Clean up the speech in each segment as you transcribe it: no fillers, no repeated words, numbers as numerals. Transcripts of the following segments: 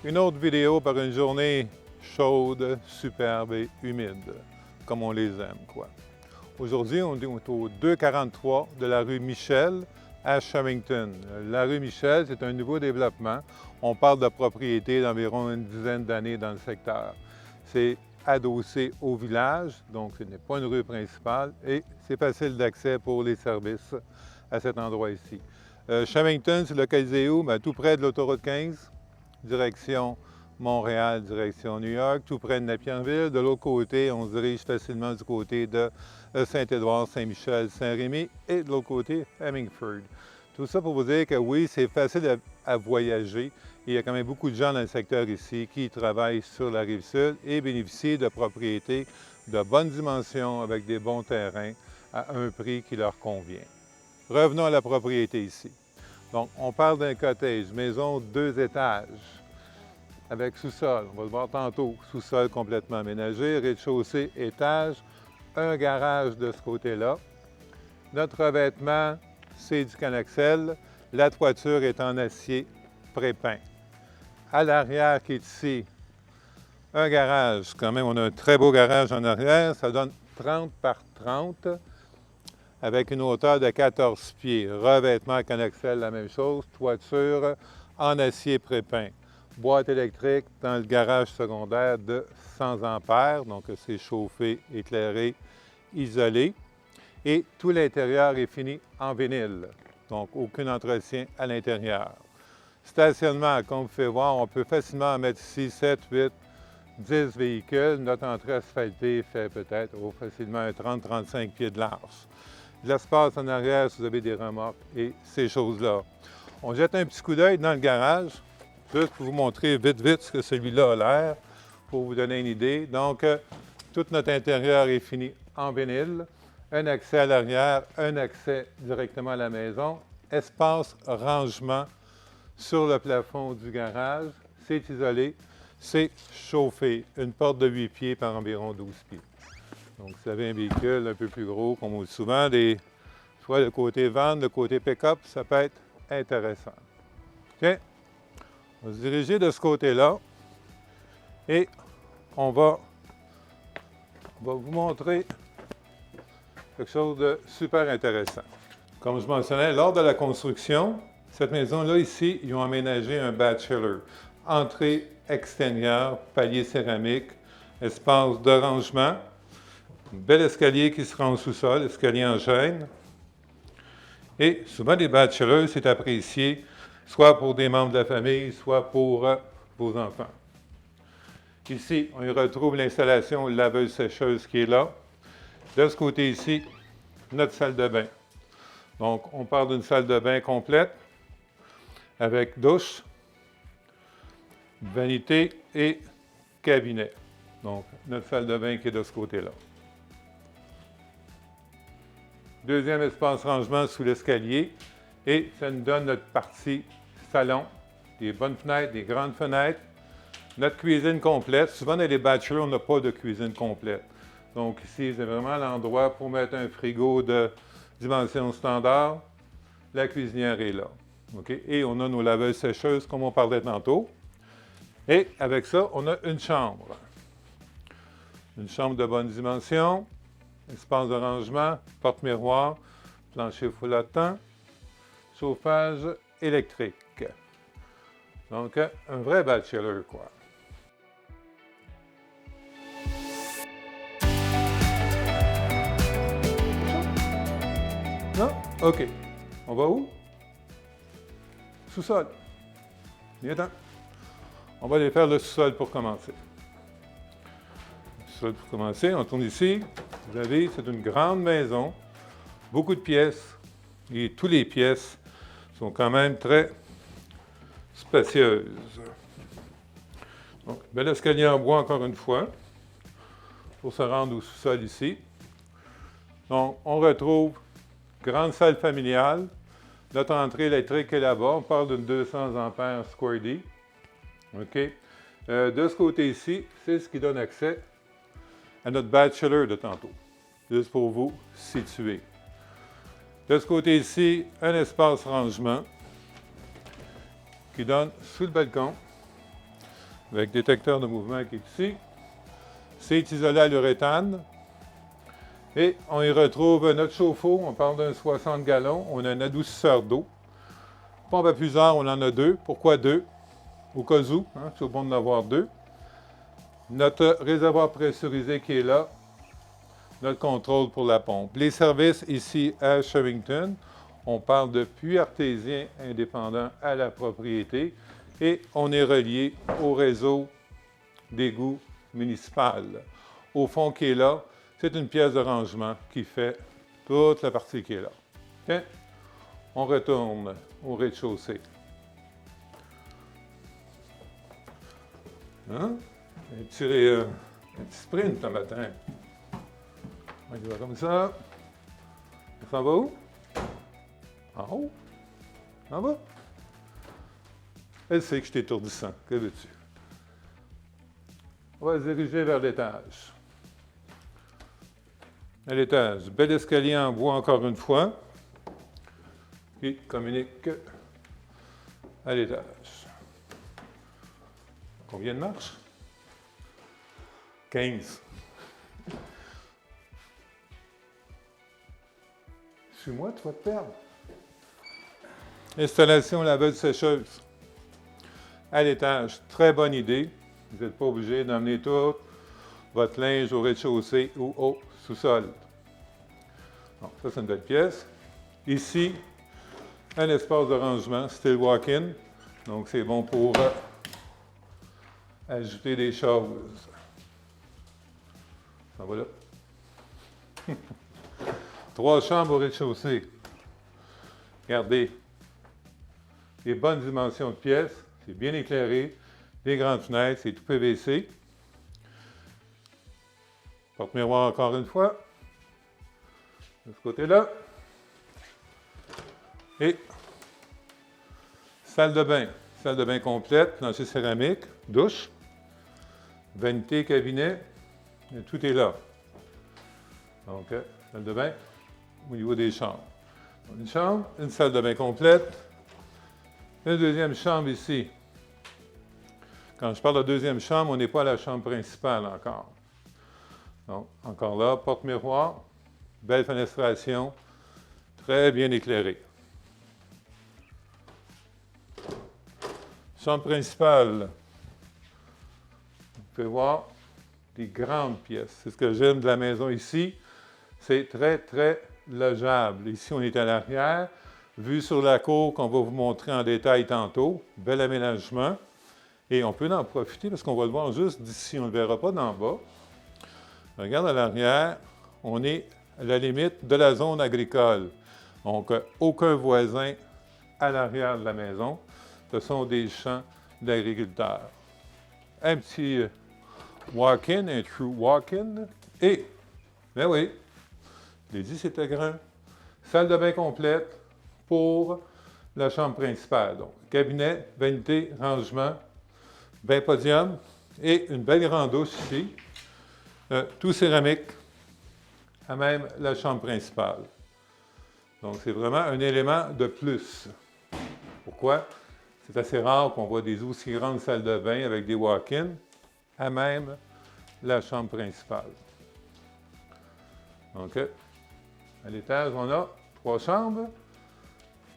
Une autre vidéo par une journée chaude, superbe et humide, comme on les aime, quoi. Aujourd'hui, on est au 243 de la rue Michel à Sherrington. La rue Michel, c'est un nouveau développement. On parle de propriété d'environ une dizaine d'années dans le secteur. C'est adossé au village, donc ce n'est pas une rue principale et c'est facile d'accès pour les services à cet endroit ici. Sherrington, c'est localisé où? Bien, tout près de l'autoroute 15. Direction Montréal, direction New York, tout près de Napierville. De l'autre côté, on se dirige facilement du côté de Saint-Édouard, Saint-Michel, Saint-Rémy et de l'autre côté, Hemingford. Tout ça pour vous dire que oui, c'est facile à voyager. Il y a quand même beaucoup de gens dans le secteur ici qui travaillent sur la Rive-Sud et bénéficient de propriétés de bonnes dimensions avec des bons terrains à un prix qui leur convient. Revenons à la propriété ici. Donc, on parle d'un cottage, maison 2 étages, avec sous-sol. On va le voir tantôt, sous-sol complètement aménagé, rez-de-chaussée, étage, un garage de ce côté-là. Notre revêtement, c'est du Canaxel. La toiture est en acier pré-peint. À l'arrière qui est ici, un garage. Quand même, on a un très beau garage en arrière. Ça donne 30 par 30. Avec une hauteur de 14 pieds. Revêtement Canaxel, la même chose. Toiture en acier pré-peint. Boîte électrique dans le garage secondaire de 100 ampères. Donc, c'est chauffé, éclairé, isolé. Et tout l'intérieur est fini en vinyle. Donc, aucun entretien à l'intérieur. Stationnement, comme vous pouvez voir, on peut facilement en mettre ici 7, 8, 10 véhicules. Notre entrée asphaltée fait peut-être facilement un 30-35 pieds de large. De l'espace en arrière si vous avez des remorques et ces choses-là. On jette un petit coup d'œil dans le garage, juste pour vous montrer vite ce que celui-là a l'air, pour vous donner une idée. Donc, tout notre intérieur est fini en vinyle. Un accès à l'arrière, un accès directement à la maison. Espace rangement sur le plafond du garage. C'est isolé, c'est chauffé. Une porte de 8 pieds par environ 12 pieds. Donc, si vous avez un véhicule un peu plus gros, comme on dit souvent, soit le côté van, le côté pick-up, ça peut être intéressant. Tiens, on va se diriger de ce côté-là et on va vous montrer quelque chose de super intéressant. Comme je mentionnais, lors de la construction, cette maison-là ici, ils ont aménagé un bachelor. Entrée extérieure, palier céramique, espace de rangement. Un bel escalier qui se rend au sous-sol, escalier en chaîne. Et souvent, les bachelors, c'est apprécié soit pour des membres de la famille, soit pour vos enfants. Ici, on y retrouve l'installation laveuse-sécheuse qui est là. De ce côté ici, notre salle de bain. Donc, on parle d'une salle de bain complète avec douche, vanité et cabinet. Donc, notre salle de bain qui est de ce côté-là. Deuxième espace rangement sous l'escalier et ça nous donne notre partie salon, des bonnes fenêtres, des grandes fenêtres, notre cuisine complète. Souvent dans les bachelors, on n'a pas de cuisine complète. Donc ici, c'est vraiment l'endroit pour mettre un frigo de dimension standard. La cuisinière est là. Okay? Et on a nos laveuses sécheuses comme on parlait tantôt. Et avec ça, on a une chambre. Une chambre de bonne dimension. Espace de rangement, porte-miroir, plancher flottant, chauffage électrique. Donc, un vrai bachelor, quoi. Non? OK. On va où? Sous-sol. Viens-t'en. On va aller faire le sous-sol pour commencer. Le sous-sol pour commencer, on tourne ici. Vous avez, c'est une grande maison, beaucoup de pièces, et toutes les pièces sont quand même très spacieuses. Donc, bel escalier en bois encore une fois, pour se rendre au sous-sol ici. Donc, on retrouve grande salle familiale. Notre entrée électrique est là-bas. On parle d'une 200 ampères Square D. OK. De ce côté ici, c'est ce qui donne accès à notre bachelor de tantôt, juste pour vous situer. De ce côté ici, un espace rangement qui donne sous le balcon avec détecteur de mouvement qui est ici. C'est isolé à l'uréthane. Et on y retrouve notre chauffe-eau, on parle d'un 60 gallons. On a un adoucisseur d'eau. Pompe à plusieurs, on en a deux. Pourquoi deux? Au cas où, hein, c'est bon d'en avoir deux. Notre réservoir pressurisé qui est là. Notre contrôle pour la pompe. Les services ici à Sherrington, on parle de puits artésien indépendant à la propriété et on est relié au réseau d'égout municipal. Au fond qui est là, c'est une pièce de rangement qui fait toute la partie qui est là. Okay? On retourne au rez-de-chaussée. Hein? Un petit sprint le matin. On y va comme ça. Ça s'en va où? En haut? En bas? Elle sait que je suis étourdissant. Que veux-tu? On va se diriger vers l'étage. À l'étage, bel escalier en bois encore une fois, qui communique à l'étage. Combien de marches? 15. Suis-moi, tu vas te perdre. Installation laveuse-sécheuse. À l'étage, très bonne idée. Vous n'êtes pas obligé d'emmener tout votre linge au rez-de-chaussée ou au sous-sol. Bon, ça, c'est une belle pièce. Ici, un espace de rangement, style walk-in. Donc, c'est bon pour ajouter des choses. Ça va là. 3 chambres au rez-de-chaussée. Regardez. Les bonnes dimensions de pièces. C'est bien éclairé. Des grandes fenêtres, c'est tout PVC. Porte-miroir encore une fois. De ce côté-là. Et salle de bain. Salle de bain complète, plancher céramique, douche, vanité, cabinet. Et tout est là. Donc, salle de bain au niveau des chambres. Une chambre, une salle de bain complète. Une deuxième chambre ici. Quand je parle de deuxième chambre, on n'est pas à la chambre principale encore. Donc, encore là, porte-miroir, belle fenestration, très bien éclairée. Chambre principale. Vous pouvez voir des grandes pièces. C'est ce que j'aime de la maison ici. C'est très, très logeable. Ici, on est à l'arrière. Vue sur la cour qu'on va vous montrer en détail tantôt. Bel aménagement. Et on peut en profiter parce qu'on va le voir juste d'ici. On ne le verra pas d'en bas. Regarde à l'arrière. On est à la limite de la zone agricole. Donc, aucun voisin à l'arrière de la maison. Ce sont des champs d'agriculteurs. Un petit walk-in, un true walk-in. Et, ben oui, je l'ai dit, c'était grand. Salle de bain complète pour la chambre principale. Donc, cabinet, vanité, rangement, bain podium et une belle grande douche ici. Tout céramique, à même la chambre principale. Donc, c'est vraiment un élément de plus. Pourquoi? C'est assez rare qu'on voit des aussi grandes salles de bain avec des walk-ins, à même la chambre principale. Donc, à l'étage, on a 3 chambres,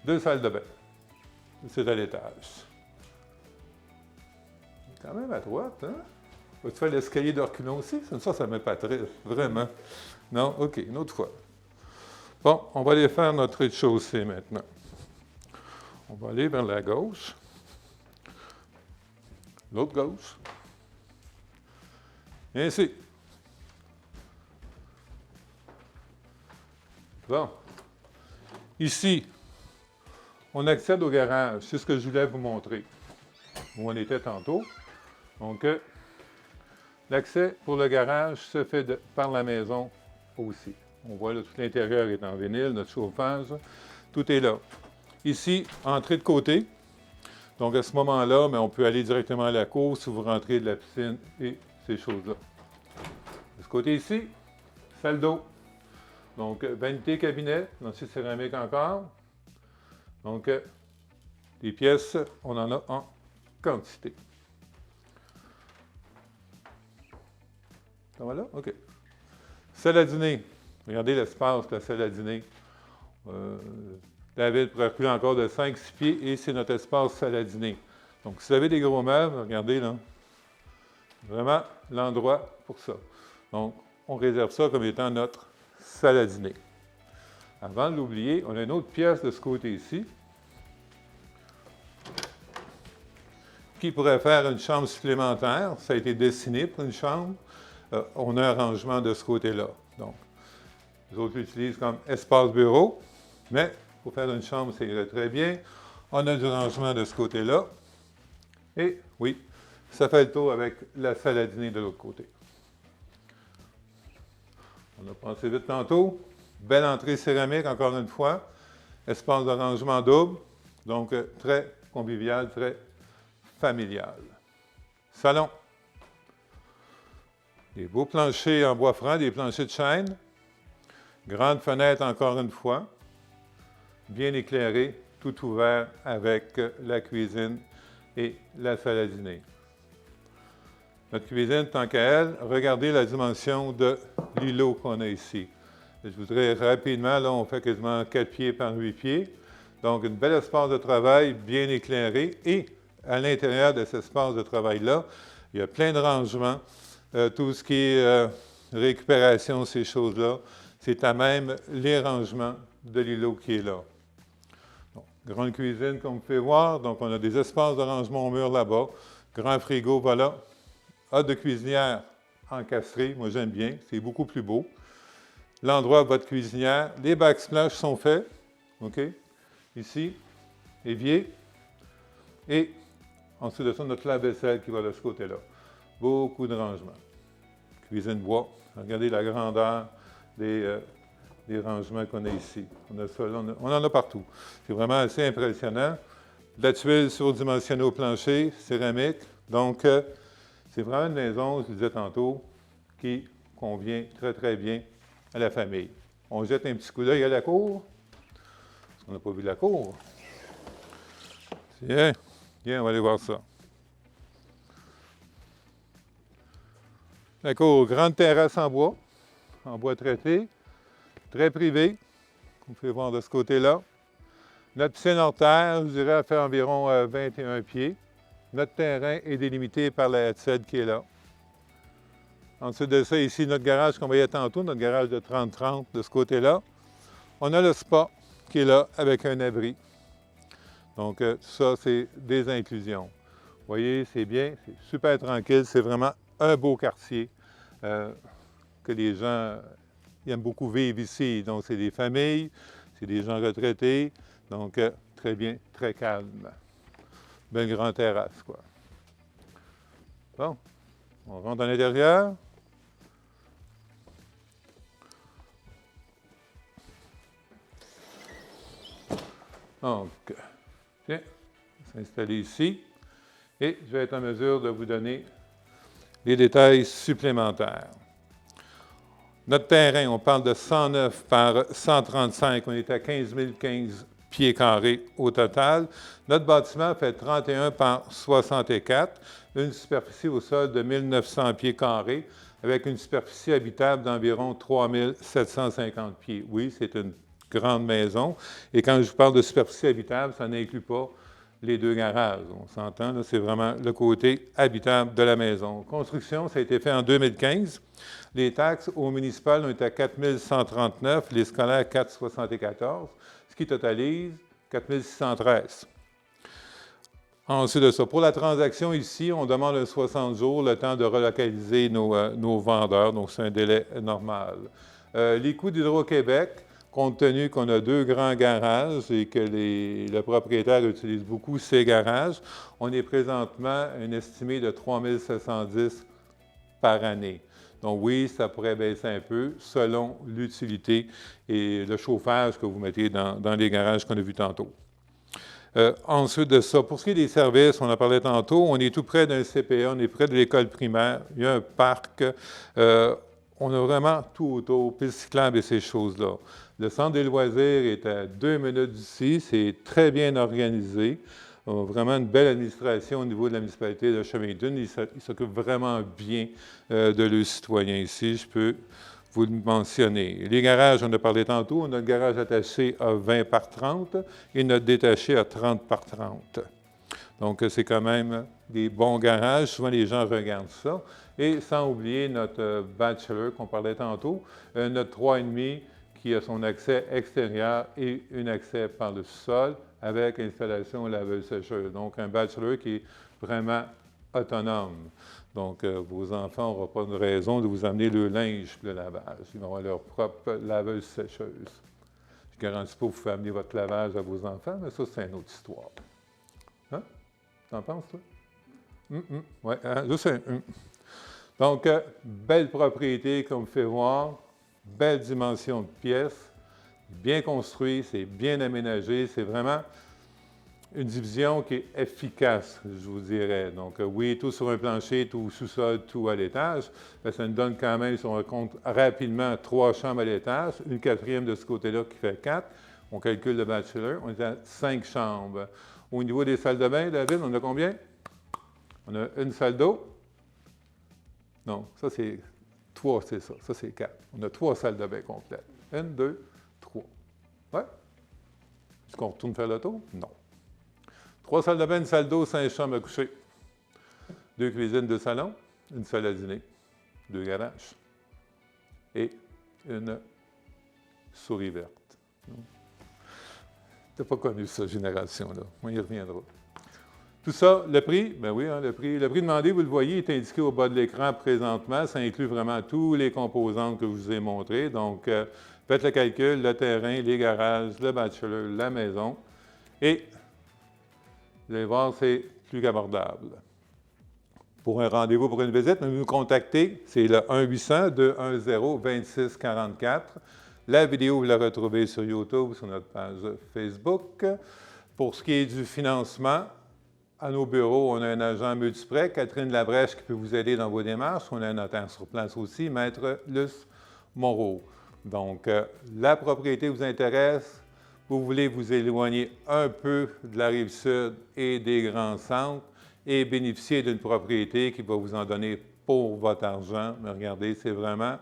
2 salles de bain. C'est à l'étage. Quand même à droite, hein? Vas-tu faire l'escalier de reculons aussi? Ça m'épaterait, vraiment. Non? OK, une autre fois. Bon, on va aller faire notre rez-de-chaussée maintenant. On va aller vers la gauche. L'autre gauche. Et ainsi. Bon. Ici, on accède au garage. C'est ce que je voulais vous montrer. Où on était tantôt. Donc, l'accès pour le garage se fait par la maison aussi. On voit là, tout l'intérieur est en vinyle, notre chauffage. Tout est là. Ici, entrée de côté. Donc, à ce moment-là, on peut aller directement à la cour si vous rentrez de la piscine et ces choses-là. De ce côté ici, salle d'eau. Donc, vanité, cabinet, plancher céramique encore. Donc, des pièces, on en a en quantité. Ça va là? OK. Salle à dîner. Regardez l'espace, la salle à dîner. David pourrait reculer encore de 5-6 pieds et c'est notre espace salle à dîner. Donc, si vous avez des gros meubles, regardez là. Vraiment l'endroit pour ça. Donc, on réserve ça comme étant notre salle à dîner. Avant de l'oublier, on a une autre pièce de ce côté-ci qui pourrait faire une chambre supplémentaire. Ça a été dessiné pour une chambre. On a un rangement de ce côté-là. Donc, les autres l'utilisent comme espace bureau, mais pour faire une chambre, ça irait très bien. On a du rangement de ce côté-là. Et oui, ça fait le tour avec la salle à dîner de l'autre côté. On a pensé vite tantôt. Belle entrée céramique, encore une fois. Espace de rangement double. Donc, très convivial, très familial. Salon. Des beaux planchers en bois franc, des planchers de chêne. Grande fenêtre, encore une fois. Bien éclairé, tout ouvert avec la cuisine et la salle à dîner. Notre cuisine, tant qu'à elle, regardez la dimension de l'îlot qu'on a ici. Je voudrais rapidement, là, on fait quasiment 4 pieds par 8 pieds. Donc, une belle espace de travail bien éclairé. Et à l'intérieur de cet espace de travail-là, il y a plein de rangements. Tout ce qui est récupération, ces choses-là, c'est à même les rangements de l'îlot qui est là. Donc, grande cuisine, comme vous pouvez voir. Donc, on a des espaces de rangement au mur là-bas. Grand frigo, voilà. Hôte de cuisinière encastré, moi j'aime bien, c'est beaucoup plus beau. L'endroit de votre cuisinière, les backsplash sont faits, OK? Ici, évier. Et ensuite de ça, notre lave-vaisselle qui va de ce côté-là. Beaucoup de rangements. Cuisine bois, regardez la grandeur des rangements qu'on a ici. On a ça, on en a partout. C'est vraiment assez impressionnant. La tuile surdimensionnée au plancher, céramique. Donc, c'est vraiment une maison, je le disais tantôt, qui convient très, très bien à la famille. On jette un petit coup d'œil à la cour. On n'a pas vu la cour. Tiens, on va aller voir ça. La cour, grande terrasse en bois traité, très privé. Vous pouvez voir de ce côté-là. Notre piscine hors terre, je dirais, elle fait environ 21 pieds. Notre terrain est délimité par la headset qui est là. Ensuite de ça, ici, notre garage qu'on voyait tantôt, notre garage de 30-30 de ce côté-là. On a le spa qui est là avec un abri. Donc, ça, c'est des inclusions. Vous voyez, c'est bien, c'est super tranquille, c'est vraiment un beau quartier que les gens aiment beaucoup vivre ici. Donc, c'est des familles, c'est des gens retraités. Donc, très bien, très calme. Belle grande terrasse, quoi. Bon, on rentre à l'intérieur. Donc, tiens, on va s'installer ici. Et je vais être en mesure de vous donner les détails supplémentaires. Notre terrain, on parle de 109 par 135. On est à 15 015 pieds carrés au total. Notre bâtiment fait 31 par 64, une superficie au sol de 1900 pieds carrés, avec une superficie habitable d'environ 3750 pieds. Oui, c'est une grande maison. Et quand je vous parle de superficie habitable, ça n'inclut pas les 2 garages. On s'entend, là, c'est vraiment le côté habitable de la maison. Construction, ça a été fait en 2015. Les taxes au municipal ont été à 4 139, les scolaires 474, ce qui totalise 4 613. Ensuite de ça, pour la transaction ici, on demande un 60 jours, le temps de relocaliser nos vendeurs, donc c'est un délai normal. Les coûts d'Hydro-Québec, compte tenu qu'on a 2 grands garages et que le propriétaire utilise beaucoup ces garages, on est présentement un estimé de 3 710 par année. Donc oui, ça pourrait baisser un peu selon l'utilité et le chauffage que vous mettez dans les garages qu'on a vus tantôt. Ensuite de ça, pour ce qui est des services, on en parlait tantôt, on est tout près d'un CPA, on est près de l'école primaire, il y a un parc, on a vraiment tout autour, pistes cyclables et ces choses-là. Le centre des loisirs est à 2 minutes d'ici, c'est très bien organisé. vraiment une belle administration au niveau de la municipalité de Sherrington. Ils s'occupent vraiment bien de leurs citoyens ici, je peux vous le mentionner. Les garages, on a parlé tantôt, on a le garage attaché à 20 par 30 et notre détaché à 30 par 30. Donc, c'est quand même des bons garages. Souvent, les gens regardent ça. Et sans oublier notre bachelor qu'on parlait tantôt, notre 3,5 qui a son accès extérieur et un accès par le sol avec installation laveuse-sécheuse. Donc, un bachelor qui est vraiment autonome. Donc, vos enfants n'auront pas de raison de vous amener le linge pour le lavage. Ils vont avoir leur propre laveuse-sécheuse. Je ne garantis pas que vous pouvez amener votre lavage à vos enfants, mais ça, c'est une autre histoire. Hein? T'en penses, toi? Oui, hein? Ça, c'est Donc, belle propriété, comme vous pouvez voir. Belle dimension de pièces. Bien construit, c'est bien aménagé. C'est vraiment une division qui est efficace, je vous dirais. Donc, oui, tout sur un plancher, tout au sous-sol, tout à l'étage. Ça nous donne quand même, si on compte rapidement, 3 chambres à l'étage, une 4e de ce côté-là qui fait 4. On calcule le bachelor, on est à 5 chambres. Au niveau des salles de bain, David, on a combien? On a une salle d'eau. Non, ça c'est 3, c'est ça. Ça c'est 4. On a 3 salles de bain complètes. 1, 2, 3. Ouais? Est-ce qu'on retourne faire le tour? Non. 3 salles de bain, une salle d'eau, 5 chambres à coucher. 2 cuisines, 2 salons, une salle à dîner, 2 garages et une souris verte. Tu n'as pas connu cette génération-là. On y reviendra. Tout ça, le prix, bien oui, hein, le prix demandé, vous le voyez, est indiqué au bas de l'écran présentement. Ça inclut vraiment tous les composantes que je vous ai montrées. Donc, faites le calcul, le terrain, les garages, le bachelor, la maison. Et vous allez voir, c'est plus qu'abordable. Pour un rendez-vous pour une visite, vous nous contactez, c'est le 1-800-210-2644. La vidéo, vous la retrouvez sur YouTube, sur notre page Facebook. Pour ce qui est du financement, à nos bureaux, on a un agent multiprêt, Catherine Labrèche, qui peut vous aider dans vos démarches. On a un notaire sur place aussi, Maître Luce Moreau. Donc, la propriété vous intéresse, vous voulez vous éloigner un peu de la Rive-Sud et des grands centres et bénéficier d'une propriété qui va vous en donner pour votre argent. Mais regardez, c'est vraiment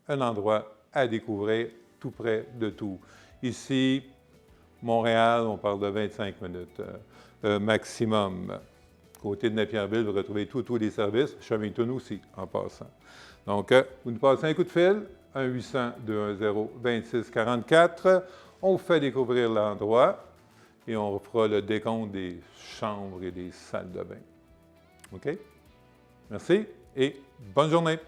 un endroit à découvrir tout près de tout. Ici, Montréal, on parle de 25 minutes maximum. Côté de Napierville, vous retrouvez tous les services. Sherrington aussi, en passant. Donc, vous nous passez un coup de fil, 1-800-210-2644. On vous fait découvrir l'endroit et on fera le décompte des chambres et des salles de bain. OK? Merci et bonne journée!